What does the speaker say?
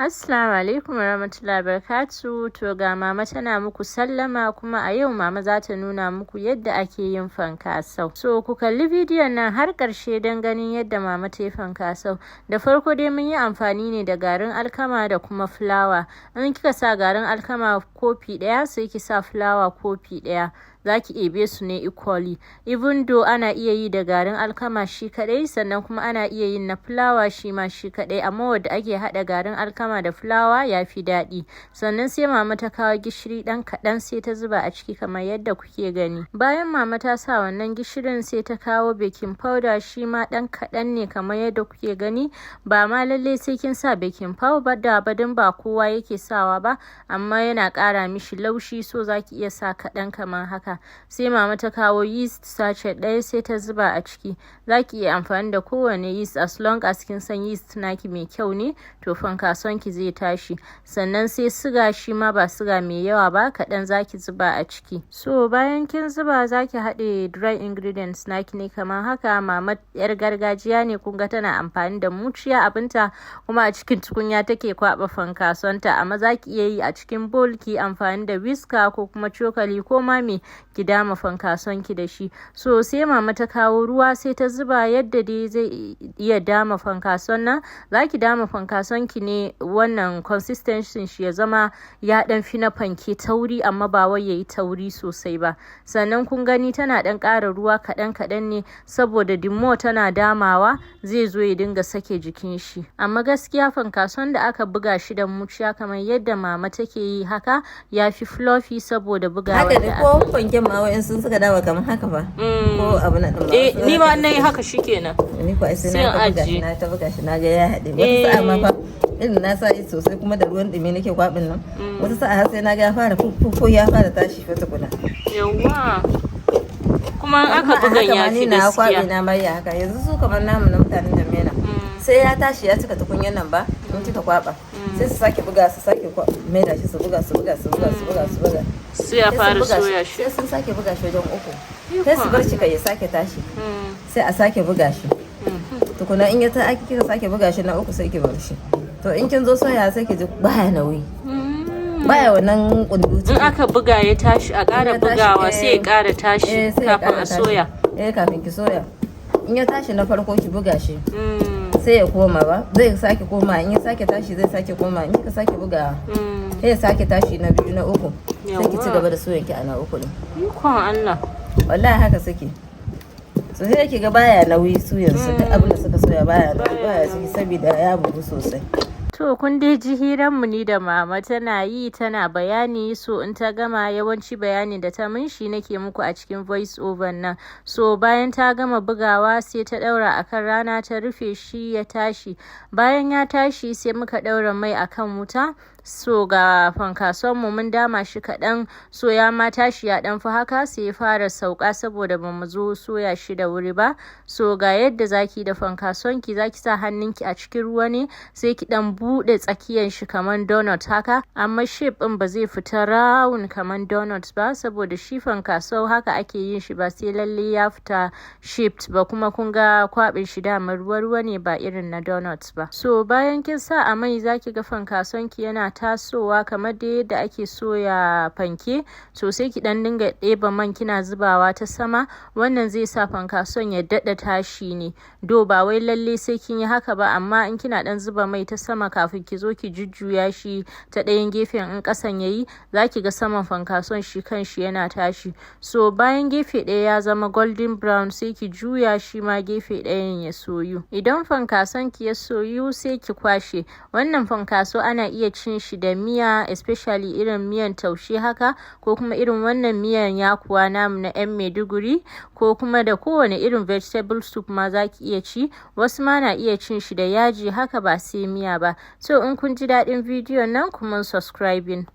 Assalamu alaikum warahmatullahi wabarakatuh. To ga mama tana muku sallama, kuma a yau mama za ta nuna muku yadda ake yin fankasau. So ku kalli bidiyon nan har ƙarshe don ganin yadda mama ta yi fankasau. Da farko dai mun yi amfani ne da garin alkama da kuma fulawa. In kika sa garin alkama kofi ɗaya sai ki sa fulawa kofi ɗaya. Za ki ebe su ne equally. Even though ana iya yi da garin alkama shi kaɗai, sannan kuma ana iya yin na fulawa shi ma shi kaɗai, amma wadda ake haɗa garin alkama da fulawa ya fi daɗi. Sannan sai mama ta kawo gishiri ɗan kaɗan sai ta zuba a ciki kamar yadda kuke gani. Bayan mama ta sa wannan gishirin sai ta kawo baking powder, shi ma ɗan kaɗan ne kamar yadda kuke gani. Ba ma lallai sai kin sa baking powder ba don ba kowa yake sawa ba, amma yana ƙara mishi laushi, so za ki iya sa kaɗan kamar haka. Sai mama ta kawo yeast sachet ɗaya sai ta zuba a ciki. Za ki iya amfani da kowane yeast as long as kin san yeast naki mai kyau ne, to fankason ki zai tashi. Sannan sai siga, shi ma ba siga mai yawa ba, kaɗan za ki zuba a ciki. So bayan kin zuba za ki haɗe dry ingredients naki ne kamar haka. Mama yar gargajiya ne, kun ga tana amfani da muciya abinta, kuma a cikin tukunya take kwaɓa fankasonta, amma za ki iya yi a cikin bowl ki amfani da whisker ko kuma cokali ko ma me ki dama fankason ki da shi. So sai mama ta kawo ruwa sai ta zuba yadda dai zai iya dama fankason nan. Za ki dama fankason ki ne wannan consistency shi ya zama ya dan fi na fanke tauri, amma ba wai yayi tauri sosai ba. Sannan kun gani tana dan ƙara ruwa kaɗan kaɗan ne, saboda dimo tana damawa zai zo ya dinga sake jikin shi. Amma gaskiya fankason da aka buga shi da muciya kamar yadda mama take yi haka ya fi fluffy, saboda bugawa da ko fanken ma wayan sun suka dawo kamar haka ba, ko abu na din ba. Ni ma nayi haka shikenan. Ni ko sai na ta buga shi na ga ya haɗe. Wata sa'a ma fa irin na sa sosai kuma da ruwan dumi nake kwabin nan. Wata sa'a har sai na ga ya fara fuffu ya fara tashi wata kuna. Yawwa. Kuma aka bugan ya fi na gaskiya. kwabi na mai haka. Yanzu su kamar namu na mutanen da mena. Sai ya tashi ya cika tukunyan nan ba, mun kika kwaba. Sai su sake buga, su sake mai da shi, su buga sai ya fara soya shi. Sai sun sake buga shi wajen uku. Sai su bar shi kai ya sake tashi. Sai a sake buga shi. Tukuna in ya ta kika sake buga shi na uku sai ki bar shi. To in kin zo soya sai ki ji baya nauyi. Baya wannan kunduci. In aka buga ya tashi a ƙara bugawa sai ya ƙara tashi kafin a soya. Kafin ki soya. In ya tashi na farko ki buga shi. Sai ya koma ba, zai sake koma, in ya sake tashi zai sake koma, in kika sake buga sai ya sake tashi na biyu na uku, sai ki ci gaba da soyanki a na uku ne. Ikon Allah. Wallahi haka suke. So sai ki ga baya nauyi su yanzu, duk abin da suka soya baya ciki saboda ya bugu sosai. To kun dai ji hiranmu ni da mama tana yi tana bayani, so in ta gama yawanci bayanin da ta min shi nake muku a cikin voice over nan. So bayan ta gama bugawa sai ta daura akan rana ta rufe shi ya tashi. Bayan ya tashi sai muka daura mai akan wuta. So ga fankason mu mun dama shi kaɗan, so ya ma tashi ya ɗan fi haka sai ya fara sauka saboda ba mu zo soya shi da wuri ba. So ga yadda zaki da fankason ki, zaki sa hannunki a cikin ruwa ne sai ki ɗan buɗe tsakiyan shi kamar donut haka, amma shape ɗin ba zai fita round kamar donut ba, saboda shi fankaso haka ake yin shi, ba sai lalle ya fita shaped ba, kuma kun ga kwaɓin shi dama ruwa ne ba irin na donut ba. So bayan kin sa a mai zaki ga fankason ki yana tasowa kamar da yadda ake soya fanke. So sai ki dan dinga ɗeba man kina zubawa ta sama, wannan zai sa fankason ya daɗa tashi ne. Do ba wai lalle sai kin yi haka ba, amma in kina dan zuba mai ta sama kafin ki zo ki jujjuya shi ta ɗayan gefen, in ƙasan yayi zaki ga saman fankason shi kanshi yana tashi. So bayan gefe ɗaya ya zama golden brown sai ki juya shi ma gefe ɗayan ya soyu. Idan fankason ki ya soyu sai ki kwashe. Wannan fankaso ana iya cin shi da miya, especially irin miyan taushe haka, ko kuma irin wannan miyan yakuwa namu na 'yan Maiduguri, ko kuma da kowane irin vegetable soup ma zaki iya ci. Wasu ma na iya cin shi da yaji haka ba sai miya ba. So in kun ji daɗin bidiyon nan kuma subscribing.